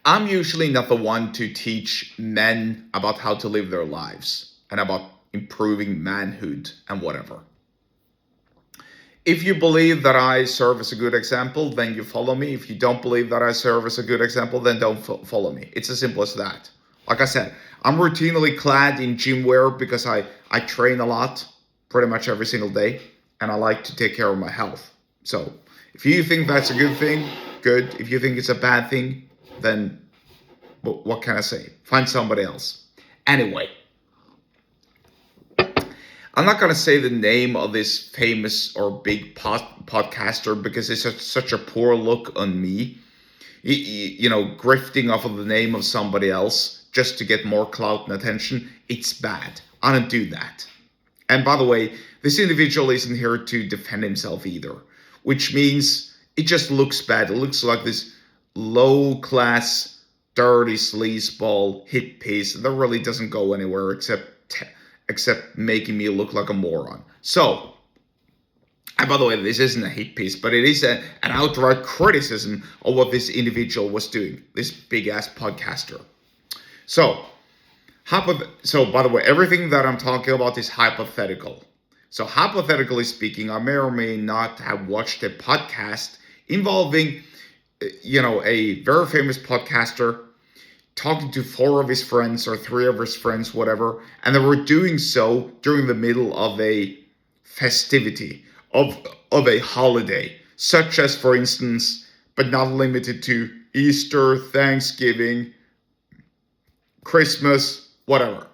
I'm usually not the one to teach men about how to live their lives and about improving manhood and whatever. If you believe that I serve as a good example, then you follow me. If you don't believe that I serve as a good example, then don't follow me. It's as simple as that. Like I said, I'm routinely clad in gym wear because I train a lot, pretty much every single day, and I like to take care of my health. So if you think that's a good thing, good. If you think it's a bad thing, then what can I say? Find somebody else. Anyway, I'm not going to say the name of this famous or big podcaster because it's such a poor look on me. Grifting off of the name of somebody else just to get more clout and attention. It's bad. I don't do that. And by the way, this individual isn't here to defend himself either, which means it just looks bad. It looks like this low-class, dirty sleazeball hit piece that really doesn't go anywhere except making me look like a moron. So, and by the way, this isn't a hit piece, but it is an outright criticism of what this individual was doing, this big-ass podcaster. So, by the way, everything that I'm talking about is hypothetical. So, hypothetically speaking, I may or may not have watched a podcast involving, a very famous podcaster talking to 4 of his friends or 3 of his friends, whatever, and they were doing so during the middle of a festivity, of a holiday, such as, for instance, but not limited to Easter, Thanksgiving, Christmas, whatever.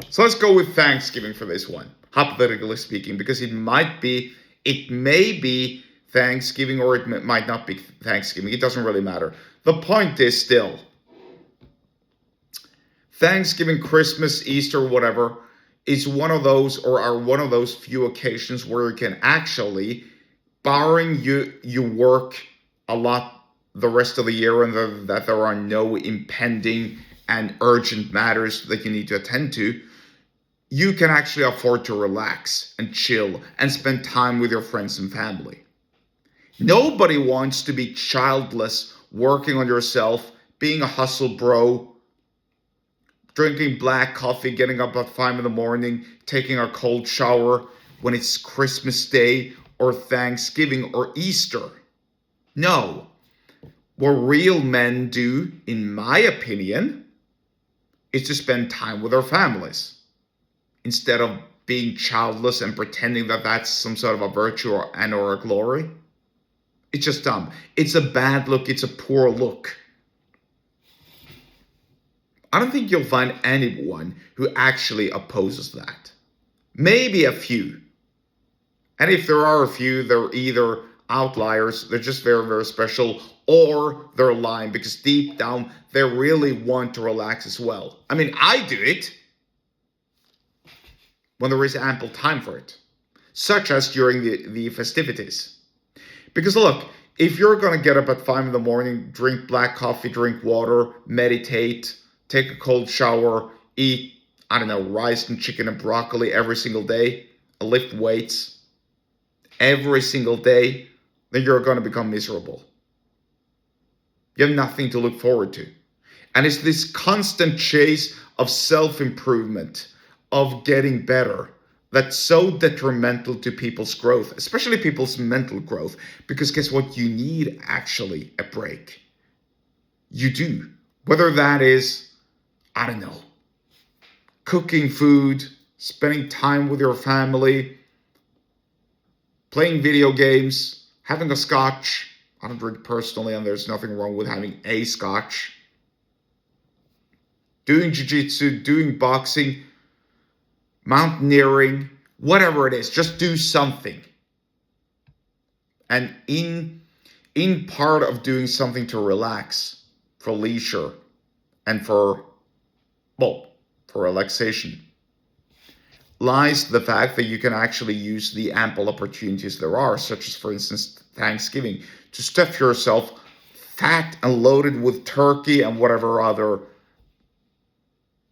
So let's go with Thanksgiving for this one, hypothetically speaking, because it may be Thanksgiving or it might not be Thanksgiving. It doesn't really matter. The point is still, Thanksgiving, Christmas, Easter, whatever, is one of those few occasions where you can actually, barring you work a lot the rest of the year and that there are no impending and urgent matters that you need to attend to, you can actually afford to relax and chill and spend time with your friends and family. Nobody wants to be childless, working on yourself, being a hustle bro, drinking black coffee, getting up at 5 a.m, taking a cold shower when it's Christmas Day or Thanksgiving or Easter. No. What real men do, in my opinion, is to spend time with their families instead of being childless and pretending that that's some sort of a virtue or a glory. It's just dumb. It's a bad look. It's a poor look. I don't think you'll find anyone who actually opposes that. Maybe a few. And if there are a few, they're either outliers, they're just very, very special, or they're lying because deep down, they really want to relax as well. I mean, I do it when there is ample time for it, such as during the festivities. Because look, if you're going to get up at 5 a.m, drink black coffee, drink water, meditate, take a cold shower, eat, rice and chicken and broccoli every single day, lift weights every single day, then you're going to become miserable. You have nothing to look forward to. And it's this constant chase of self-improvement, of getting better, that's so detrimental to people's growth, especially people's mental growth. Because guess what? You need actually a break. You do. Whether that is, cooking food, spending time with your family, playing video games, having a scotch. I don't drink personally, and there's nothing wrong with having a scotch. Doing jiu-jitsu, doing boxing, mountaineering, whatever it is, just do something. And in part of doing something to relax, for leisure, and for relaxation, lies the fact that you can actually use the ample opportunities there are, such as, for instance, Thanksgiving, to stuff yourself fat and loaded with turkey and whatever other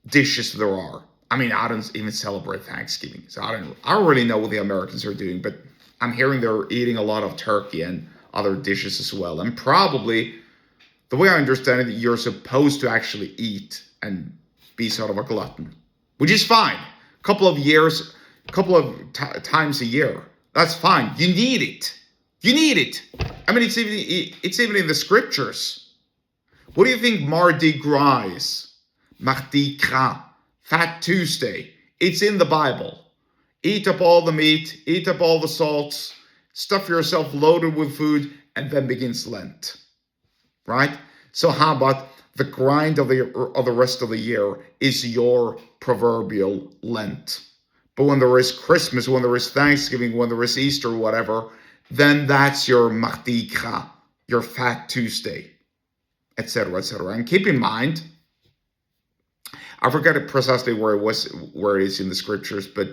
dishes there are. I mean, I don't even celebrate Thanksgiving, so I don't really know what the Americans are doing, but I'm hearing they're eating a lot of turkey and other dishes as well, and probably The way I understand it, you're supposed to actually eat and be sort of a glutton, which is fine. A couple of times a year, that's fine. You need it. You need it. I mean, it's even in the scriptures. What do you think Mardi Gras is? Mardi Gras, Fat Tuesday. It's in the Bible. Eat up all the meat, eat up all the salts, stuff yourself loaded with food, and then begins Lent. Right? So how about the grind of the rest of the year is your proverbial Lent. But when there is Christmas, when there is Thanksgiving, when there is Easter, whatever, then that's your Mardi Gras, your Fat Tuesday, etc., etc. And keep in mind, I forget it precisely where it is in the scriptures, but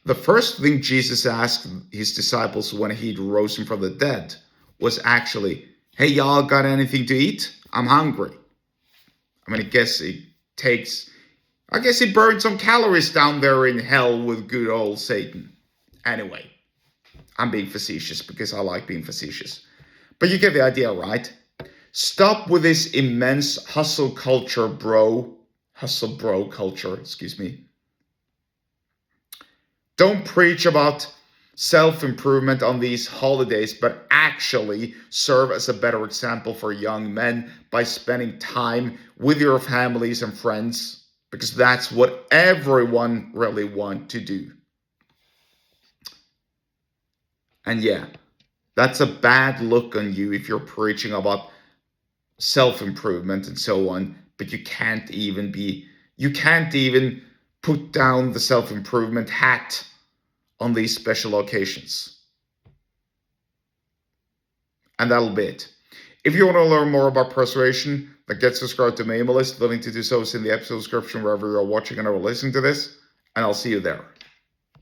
the first thing Jesus asked his disciples when he rose him from the dead was actually, hey, y'all got anything to eat? I'm hungry. I mean, I guess he burned some calories down there in hell with good old Satan. Anyway, I'm being facetious because I like being facetious. But you get the idea, right? Stop with this immense hustle bro culture, excuse me. Don't preach about self-improvement on these holidays, but actually serve as a better example for young men by spending time with your families and friends, because that's what everyone really wants to do. And yeah, that's a bad look on you if you're preaching about self-improvement and so on, but you can't even put down the self-improvement hat on these special occasions. And that'll be it. If you want to learn more about persuasion, then get subscribed to my email list. The link to do so is in the episode description wherever you're watching and or listening to this, and I'll see you there.